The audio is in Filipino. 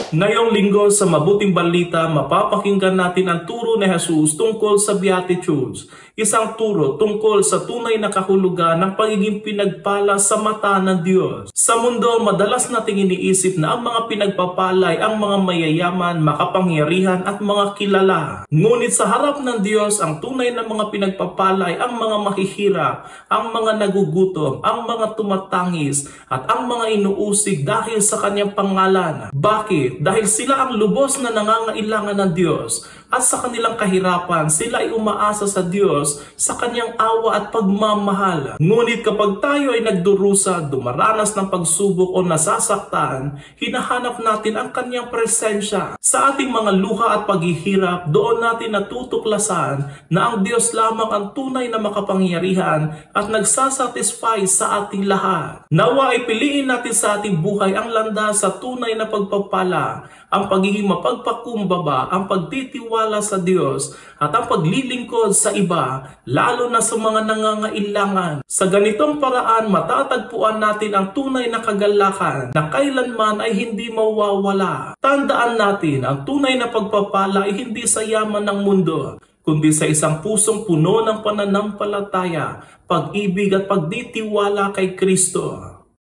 Ngayong linggo sa Mabuting Balita, mapapakinggan natin ang turo ni Jesus tungkol sa Beatitudes, isang turo tungkol sa tunay na kahulugan ng pagiging pinagpala sa mata ng Diyos. Sa mundo, madalas nating iniisip na ang mga pinagpapalay ang mga mayayaman, makapangyarihan at mga kilala. Ngunit sa harap ng Diyos, ang tunay na mga pinagpapalay ang mga mahihirap, ang mga nagugutom, ang mga tumatangis at ang mga inuusig dahil sa kanyang pangalan. Bakit? Dahil sila ang lubos na nangangailangan ng Diyos at sa kanilang kahirapan sila ay umaasa sa Diyos sa kanyang awa at pagmamahal. Ngunit kapag tayo ay nagdurusa, dumaranas ng pagsubok o nasasaktan, hinahanap natin ang kanyang presensya. Sa ating mga luha at paghihirap, doon natin natutuklasan na ang Diyos lamang ang tunay na makapangyarihan at nagsasatisfy sa ating lahat. Nawa ay piliin natin sa ating buhay ang landas sa tunay na pagpapala, ang pagiging mapagpakumbaba, ang pagtitiwala sa Diyos at ang paglilingkod sa iba, lalo na sa mga nangangailangan. Sa ganitong paraan, matatagpuan natin ang tunay na kagalakan na kailanman ay hindi mawawala. Tandaan natin, ang tunay na pagpapala ay hindi sa yaman ng mundo, kundi sa isang pusong puno ng pananampalataya, pag-ibig at pagtitiwala kay Kristo.